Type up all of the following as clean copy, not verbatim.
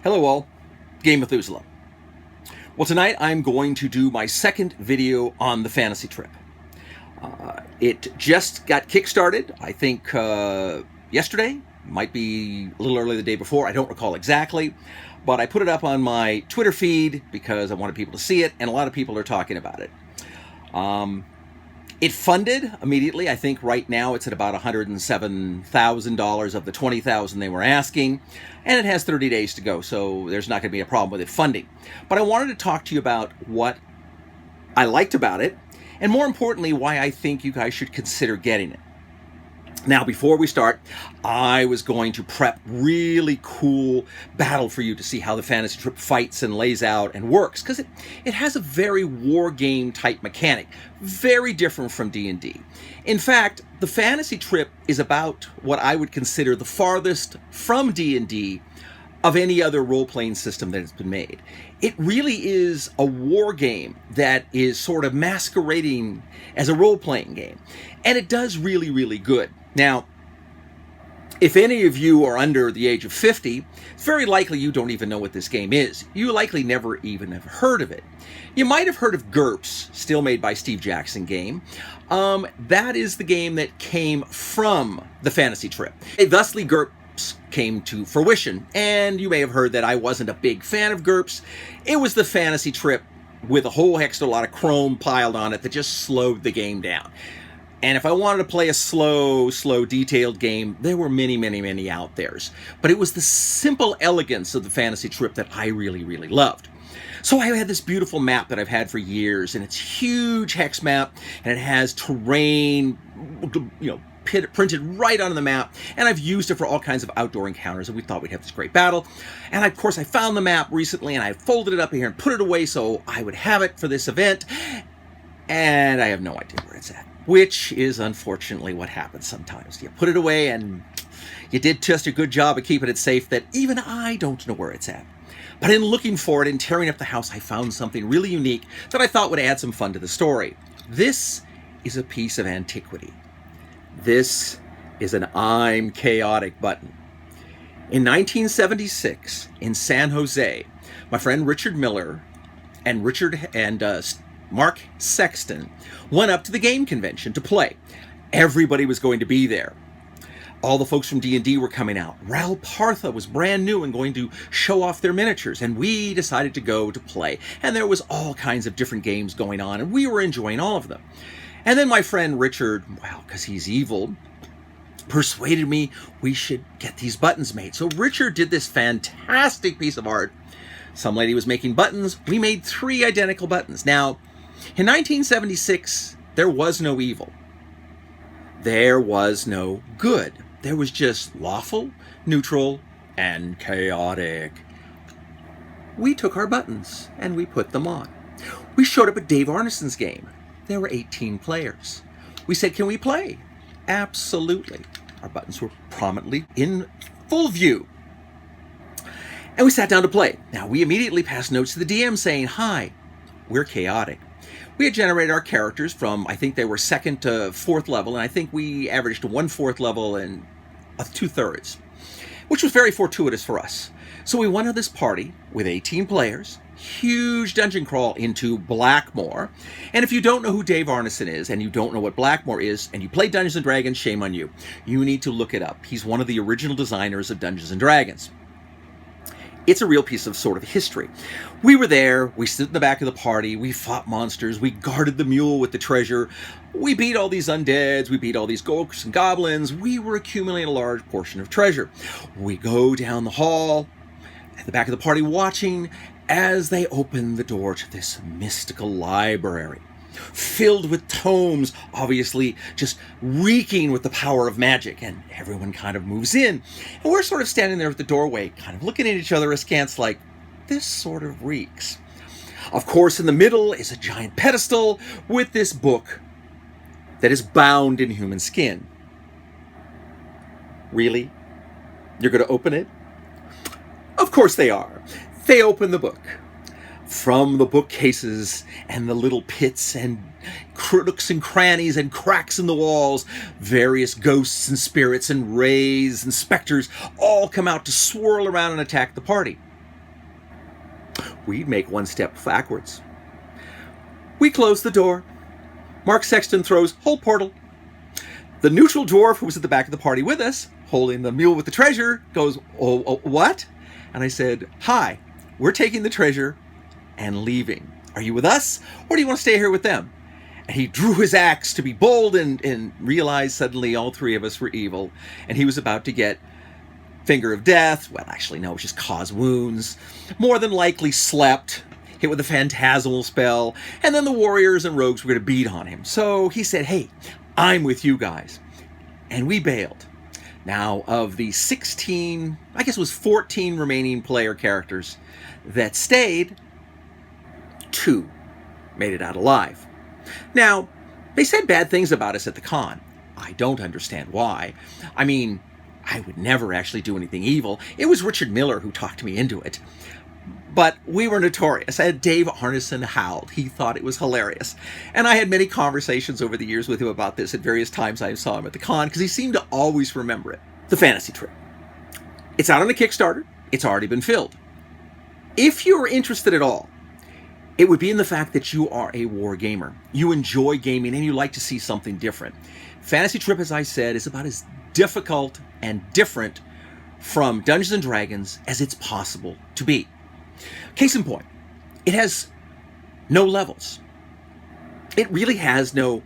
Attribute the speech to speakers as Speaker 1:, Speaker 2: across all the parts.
Speaker 1: Hello all, Game Methuselah. Well, tonight I'm going to do my second video on the fantasy trip. It just got kickstarted, I think yesterday, might be a little early the day before, I don't recall exactly, but I put it up on my Twitter feed because I wanted people to see it, and a lot of people are talking about it. It funded immediately. I think right now it's at about $107,000 of the $20,000 they were asking, and it has 30 days to go, so there's not going to be a problem with it funding. But I wanted to talk to you about what I liked about it, and more importantly, why I think you guys should consider getting it. Now, before we start, I was going to prep really cool battle for you to see how the fantasy trip fights and lays out and works, because it has a very war game type mechanic, very different from D&D. In fact, the fantasy trip is about what I would consider the farthest from D&D of any other role-playing system that has been made. It really is a war game that is sort of masquerading as a role-playing game, and it does really, really good. Now, if any of you are under the age of 50, it's very likely you don't even know what this game is. You likely never even have heard of it. You might have heard of GURPS, still made by Steve Jackson game. That is the game that came from the fantasy trip. Thusly, GURPS came to fruition, and you may have heard that I wasn't a big fan of GURPS. It was the fantasy trip with a whole heck of a lot of chrome piled on it that just slowed the game down. And if I wanted to play a slow, detailed game, there were many out there. But it was the simple elegance of the fantasy trip that I really, really loved. So I had this beautiful map that I've had for years, and it's a huge hex map, and it has terrain, printed right onto the map, and I've used it for all kinds of outdoor encounters, and we thought we'd have this great battle. And of course, I found the map recently, and I folded it up here and put it away so I would have it for this event, and I have no idea where it's at. Which is unfortunately what happens sometimes. You put it away and you did just a good job of keeping it safe that even I don't know where it's at. But in looking for it and tearing up the house, I found something really unique that I thought would add some fun to the story. This is a piece of antiquity. This is an I'm Chaotic button. In 1976, in San Jose, my friend Richard Miller and Mark Sexton went up to the game convention to play. Everybody was going to be there. All the folks from D&D were coming out. Ral Partha was brand new and going to show off their miniatures, and we decided to go to play. And there was all kinds of different games going on, and we were enjoying all of them. And then my friend Richard, well, because he's evil, persuaded me we should get these buttons made. So Richard did this fantastic piece of art. Some lady was making buttons. We made 3 identical buttons. Now, in 1976, there was no evil. There was no good. There was just lawful, neutral, and chaotic. We took our buttons and we put them on. We showed up at Dave Arneson's game. There were 18 players. We said, can we play? Absolutely. Our buttons were prominently in full view. And we sat down to play. Now, we immediately passed notes to the DM saying, hi, we're chaotic. We had generated our characters from, I think they were 2nd to 4th level, and I think we averaged 1/4 level and 2/3, which was very fortuitous for us. So we went to this party with 18 players, huge dungeon crawl into Blackmore. And if you don't know who Dave Arneson is, and you don't know what Blackmore is, and you play Dungeons & Dragons, shame on you. You need to look it up. He's one of the original designers of Dungeons & Dragons. It's a real piece of sort of history. We were there, we stood in the back of the party, we fought monsters, we guarded the mule with the treasure, we beat all these undeads, we beat all these ghosts and goblins, we were accumulating a large portion of treasure. We go down the hall, at the back of the party watching as they open the door to this mystical library, filled with tomes, obviously just reeking with the power of magic, and everyone kind of moves in. And we're sort of standing there at the doorway, kind of looking at each other askance like, this sort of reeks. Of course, in the middle is a giant pedestal with this book that is bound in human skin. Really? You're going to open it? Of course they are. They open the book. From the bookcases and the little pits and nooks and crannies and cracks in the walls, various ghosts and spirits and wraiths and specters all come out to swirl around and attack the party. we'd make one step backwards. We close the door. Mark Sexton throws whole portal. The neutral dwarf who was at the back of the party with us, holding the mule with the treasure, goes, oh, what? And I said, hi, we're taking the treasure and leaving. Are you with us, or do you want to stay here with them? And he drew his axe to be bold and realized suddenly all three of us were evil. And he was about to get finger of death. Well, actually, no, it was just cause wounds. More than likely slept, hit with a phantasmal spell. And then the warriors and rogues were going to beat on him. So he said, hey, I'm with you guys. And we bailed. Now, of the 16, I guess it was 14 remaining player characters that stayed, 2 made it out alive. Now, they said bad things about us at the con. I don't understand why. I mean, I would never actually do anything evil. It was Richard Miller who talked me into it. But we were notorious. I had Dave Arneson howled. He thought it was hilarious. And I had many conversations over the years with him about this at various times I saw him at the con, because he seemed to always remember it. The Fantasy Trip. It's out on the Kickstarter. It's already been filled. If you're interested at all, it would be in the fact that you are a war gamer. You enjoy gaming and you like to see something different. Fantasy Trip, as I said, is about as difficult and different from Dungeons & Dragons as it's possible to be. Case in point, it has no levels. It really has no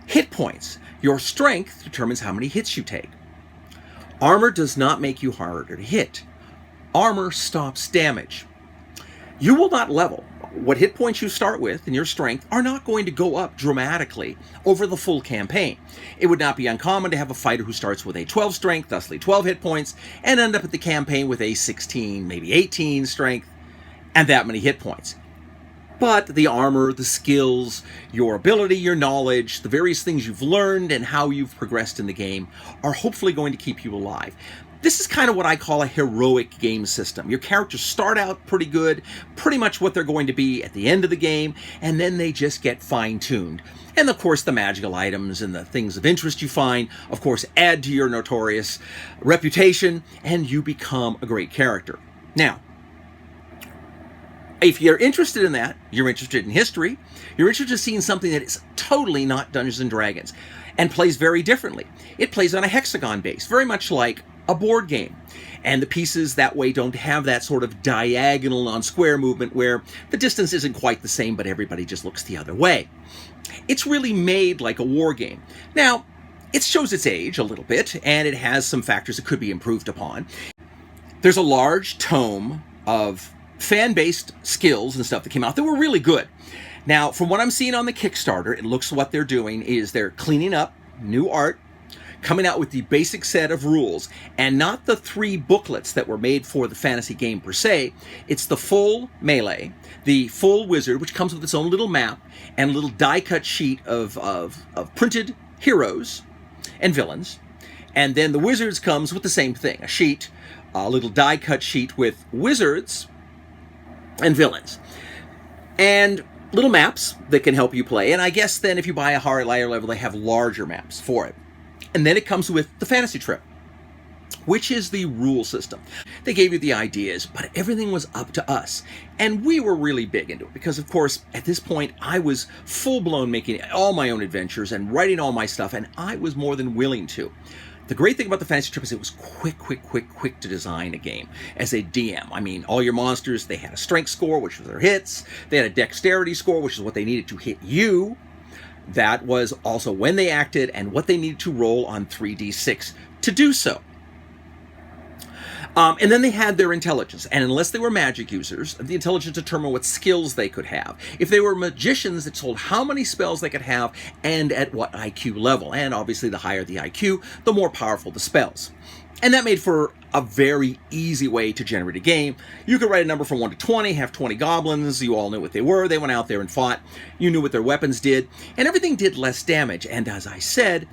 Speaker 1: hit points. Your strength determines how many hits you take. Armor does not make you harder to hit. Armor stops damage. You will not level. What hit points you start with and your strength are not going to go up dramatically over the full campaign. It would not be uncommon to have a fighter who starts with a 12 strength, thusly 12 hit points, and end up at the campaign with a 16, maybe 18 strength, and that many hit points. But the armor, the skills, your ability, your knowledge, the various things you've learned and how you've progressed in the game are hopefully going to keep you alive. This is kind of what I call a heroic game system. Your characters start out pretty good, pretty much what they're going to be at the end of the game, and then they just get fine-tuned. And of course, the magical items and the things of interest you find, of course, add to your notorious reputation, and you become a great character. Now, if you're interested in that, you're interested in history, you're interested in seeing something that is totally not Dungeons & Dragons and plays very differently. It plays on a hexagon base, very much like a board game. And the pieces that way don't have that sort of diagonal non-square movement where the distance isn't quite the same, but everybody just looks the other way. It's really made like a war game. Now, it shows its age a little bit, and it has some factors that could be improved upon. There's a large tome of fan-based skills and stuff that came out that were really good. Now, from what I'm seeing on the Kickstarter, it looks what they're doing is they're cleaning up new art, coming out with the basic set of rules, and not the 3 booklets that were made for the fantasy game per se. It's the full melee, the full wizard, which comes with its own little map and a little die-cut sheet of printed heroes and villains. And then the wizards comes with the same thing, a sheet, a little die-cut sheet with wizards and villains. And little maps that can help you play. And I guess then if you buy a higher level, they have larger maps for it. And then it comes with the Fantasy Trip, which is the rule system. They gave you the ideas, but everything was up to us. And we were really big into it because, of course, at this point, I was full-blown making all my own adventures and writing all my stuff, and I was more than willing to. The great thing about the Fantasy Trip is it was quick to design a game as a DM. I mean, all your monsters, they had a strength score, which was their hits. They had a dexterity score, which is what they needed to hit you. That was also when they acted and what they needed to roll on 3d6 to do so. And then they had their intelligence. And unless they were magic users, the intelligence determined what skills they could have. If they were magicians, it told how many spells they could have and at what IQ level. And obviously, the higher the IQ, the more powerful the spells. And that made for a very easy way to generate a game. You could write a number from 1 to 20, have 20 goblins. You all knew what they were. They went out there and fought. You knew what their weapons did. And everything did less damage. And as I said,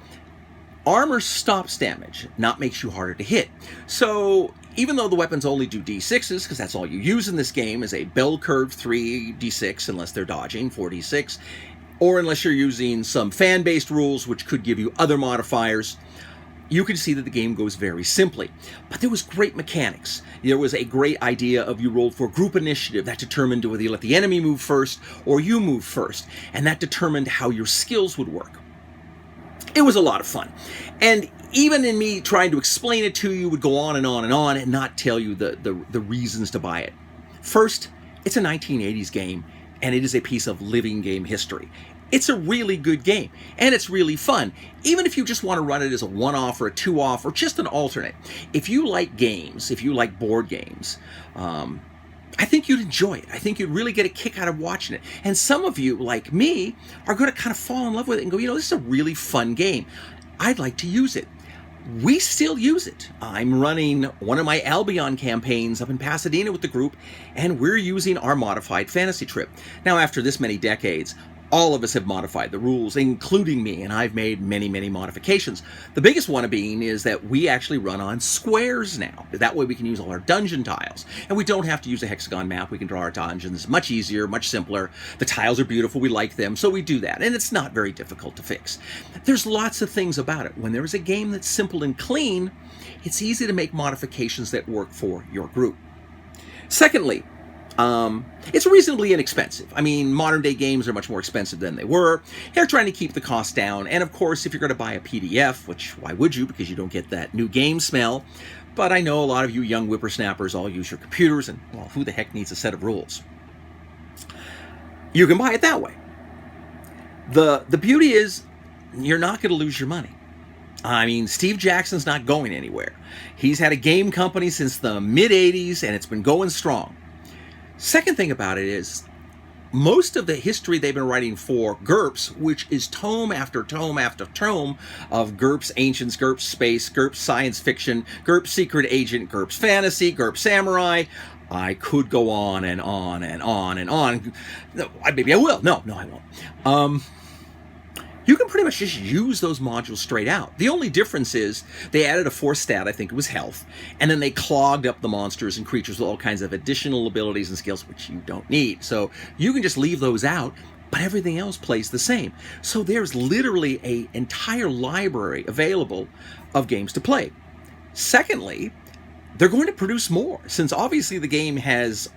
Speaker 1: armor stops damage, not makes you harder to hit. So even though the weapons only do d6s, because that's all you use in this game, is a bell curve 3d6, unless they're dodging, 4d6, or unless you're using some fan-based rules, which could give you other modifiers, you can see that the game goes very simply. But there was great mechanics. There was a great idea of you rolled for group initiative that determined whether you let the enemy move first or you move first. And that determined how your skills would work. It was a lot of fun. And even in me trying to explain it to you would go on and on and on and not tell you the reasons to buy it. First, it's a 1980s game, and it is a piece of living game history. It's a really good game, and it's really fun, even if you just want to run it as a one-off or a two-off or just an alternate. If you like games, if you like board games, I think you'd enjoy it. I think you'd really get a kick out of watching it. And some of you, like me, are going to kind of fall in love with it and go, this is a really fun game. I'd like to use it. We still use it. I'm running one of my Albion campaigns up in Pasadena with the group, and we're using our modified fantasy trip. Now, after this many decades, all of us have modified the rules, including me, and I've made many, many modifications. The biggest one being is that we actually run on squares now. That way we can use all our dungeon tiles. And we don't have to use a hexagon map. We can draw our dungeons much easier, much simpler. The tiles are beautiful. We like them, so we do that. And it's not very difficult to fix. There's lots of things about it. When there is a game that's simple and clean, it's easy to make modifications that work for your group. Secondly, it's reasonably inexpensive. I mean, modern day games are much more expensive than they were. They're trying to keep the cost down. And of course, if you're going to buy a PDF, which why would you? Because you don't get that new game smell. But I know a lot of you young whippersnappers all use your computers, and well, who the heck needs a set of rules? You can buy it that way. The beauty is you're not going to lose your money. I mean, Steve Jackson's not going anywhere. He's had a game company since the mid-'80s, and it's been going strong. Second thing about it is, most of the history they've been writing for GURPS, which is tome after tome after tome of GURPS Ancients, GURPS Space, GURPS Science Fiction, GURPS Secret Agent, GURPS Fantasy, GURPS Samurai. I could go on and on and on and on. No, maybe I will. No, I won't. You can pretty much just use those modules straight out. The only difference is they added a fourth stat, I think it was health, and then they clogged up the monsters and creatures with all kinds of additional abilities and skills which you don't need. So you can just leave those out, but everything else plays the same. So there's literally an entire library available of games to play. Secondly, they're going to produce more, since obviously the game has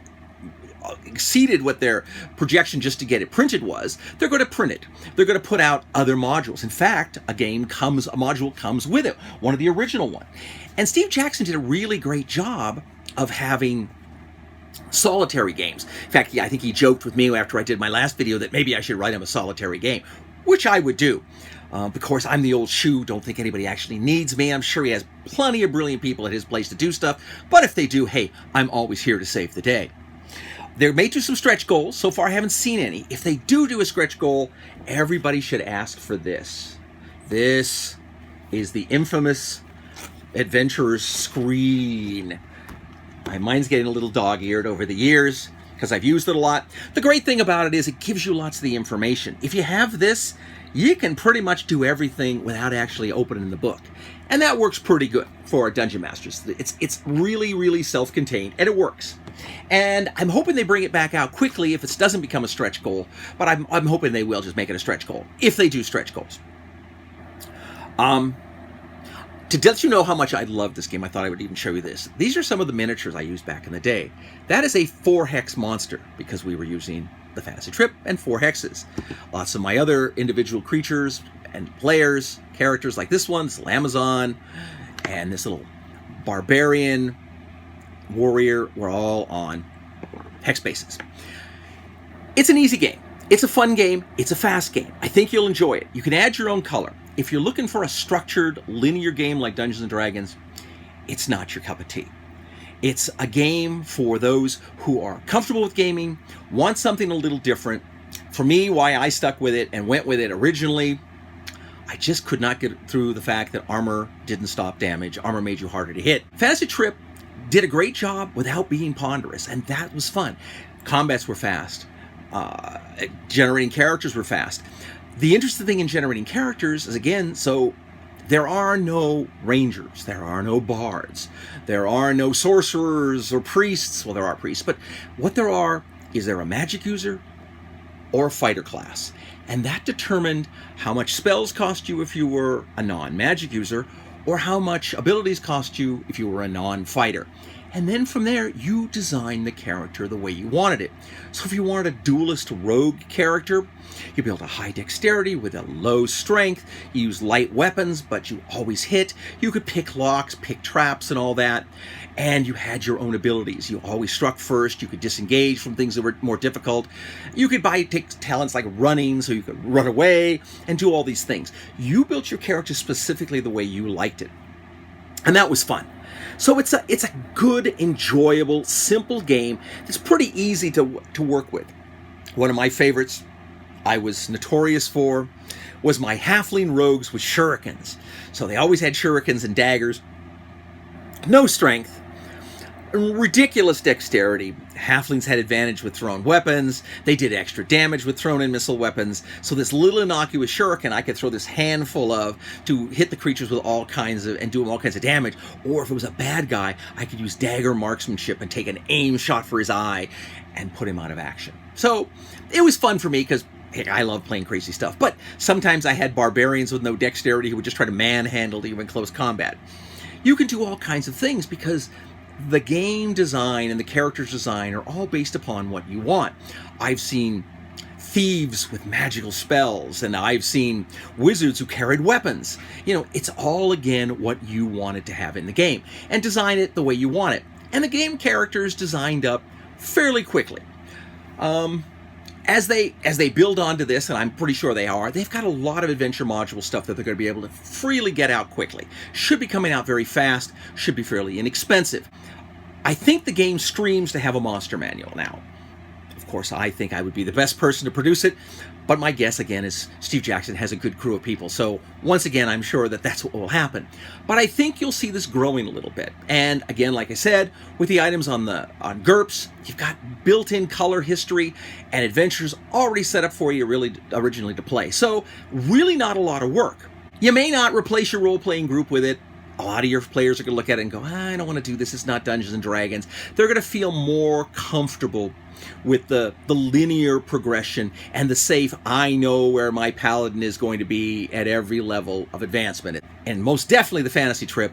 Speaker 1: exceeded what their projection just to get it printed was. They're going to print it. They're going to put out other modules. In fact, a module comes with it, one of the original one. And Steve Jackson did a really great job of having solitary games. In fact, I think he joked with me after I did my last video that maybe I should write him a solitary game, which I would do. Of course, I'm the old shoe, don't think anybody actually needs me. I'm sure he has plenty of brilliant people at his place to do stuff, but if they do, hey, I'm always here to save the day. They may do some stretch goals. So far, I haven't seen any. If they do a stretch goal, everybody should ask for this. This is the infamous Adventurer's Screen. My mind's getting a little dog-eared over the years because I've used it a lot. The great thing about it is it gives you lots of the information. If you have this, you can pretty much do everything without actually opening the book. And that works pretty good for Dungeon Masters. It's really, really self-contained, and it works. And I'm hoping they bring it back out quickly if it doesn't become a stretch goal, but I'm hoping they will just make it a stretch goal, if they do stretch goals. To let you know how much I love this game, I thought I would even show you this. These are some of the miniatures I used back in the day. That is a 4-hex monster, because we were using the Fantasy Trip and 4 hexes. Lots of my other individual creatures and players, characters like this one, this little Amazon, and this little barbarian warrior, were all on hex bases. It's an easy game. It's a fun game. It's a fast game. I think you'll enjoy it. You can add your own color. If you're looking for a structured, linear game like Dungeons & Dragons, it's not your cup of tea. It's a game for those who are comfortable with gaming, want something a little different. For me, why I stuck with it and went with it originally, I just could not get through the fact that armor didn't stop damage. Armor made you harder to hit. Fantasy Trip did a great job without being ponderous, and that was fun. Combats were fast. Generating characters were fast. The interesting thing in generating characters is, again, so there are no rangers, there are no bards, there are no sorcerers or priests. Well, there are priests, but what there are is there a magic user or a fighter class. And that determined how much spells cost you if you were a non-magic user, or how much abilities cost you if you were a non-fighter. And then from there, you design the character the way you wanted it. So if you wanted a duelist rogue character, you built a high dexterity with a low strength. You use light weapons, but you always hit. You could pick locks, pick traps, and all that. And you had your own abilities. You always struck first. You could disengage from things that were more difficult. You could take talents like running, so you could run away and do all these things. You built your character specifically the way you liked it. And that was fun. So it's a good, enjoyable, simple game that's pretty easy to work with. One of my favorites I was notorious for was my halfling rogues with shurikens. So they always had shurikens and daggers. No strength. Ridiculous dexterity. Halflings had advantage with thrown weapons. They did extra damage with thrown and missile weapons. So this little innocuous shuriken I could throw this handful of to hit the creatures with all kinds of, and do them all kinds of damage. Or if it was a bad guy, I could use dagger marksmanship and take an aim shot for his eye and put him out of action. So it was fun for me because I love playing crazy stuff. But sometimes I had barbarians with no dexterity who would just try to manhandle you in close combat. You can do all kinds of things because the game design and the character's design are all based upon what you want. I've seen thieves with magical spells, and I've seen wizards who carried weapons. You know, it's all, again, what you wanted to have in the game, and design it the way you want it. And the game characters designed up fairly quickly. As they build onto this, and I'm pretty sure they are, they've got a lot of adventure module stuff that they're going to be able to freely get out quickly. Should be coming out very fast, should be fairly inexpensive. I think the game screams to have a monster manual now. Of course, I think I would be the best person to produce it, but my guess, again, is Steve Jackson has a good crew of people. So, once again, I'm sure that that's what will happen. But I think you'll see this growing a little bit. And, again, like I said, with the items on GURPS, you've got built-in color history and adventures already set up for you really originally to play. So, really not a lot of work. You may not replace your role-playing group with it. A lot of your players are going to look at it and go, I don't want to do this. It's not Dungeons & Dragons. They're going to feel more comfortable with the linear progression and the safe, I know where my paladin is going to be at every level of advancement. And most definitely the fantasy trip,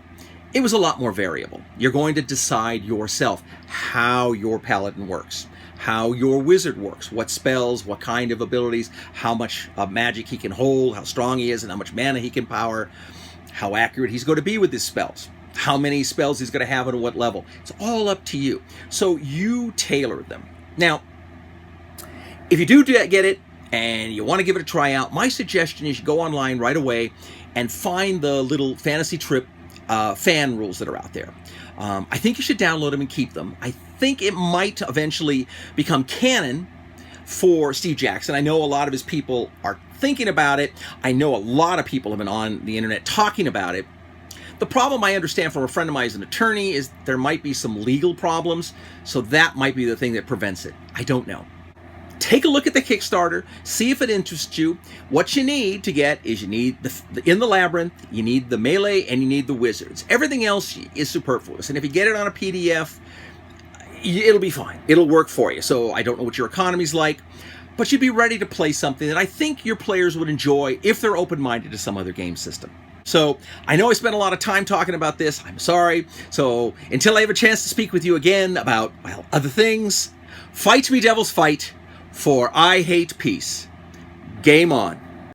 Speaker 1: it was a lot more variable. You're going to decide yourself how your paladin works, how your wizard works, what spells, what kind of abilities, how much magic he can hold, how strong he is, and how much mana he can power, how accurate he's going to be with his spells, how many spells he's going to have and at what level. It's all up to you. So you tailor them. Now, if you do get it and you want to give it a try out, my suggestion is you go online right away and find the little Fantasy Trip fan rules that are out there. I think you should download them and keep them. I think it might eventually become canon for Steve Jackson. I know a lot of his people are thinking about it. I know a lot of people have been on the internet talking about it. The problem I understand from a friend of mine who's an attorney is there might be some legal problems, so that might be the thing that prevents it. I don't know. Take a look at the Kickstarter, see if it interests you. What you need to get is you need in the Labyrinth, you need the melee, and you need the wizards. Everything else is superfluous, and if you get it on a PDF, it'll be fine. It'll work for you. So I don't know what your economy's like, but you'd be ready to play something that I think your players would enjoy if they're open-minded to some other game system. So I know I spent a lot of time talking about this. I'm sorry. So until I have a chance to speak with you again about, well, other things, fight me devils fight, for I hate peace. Game on.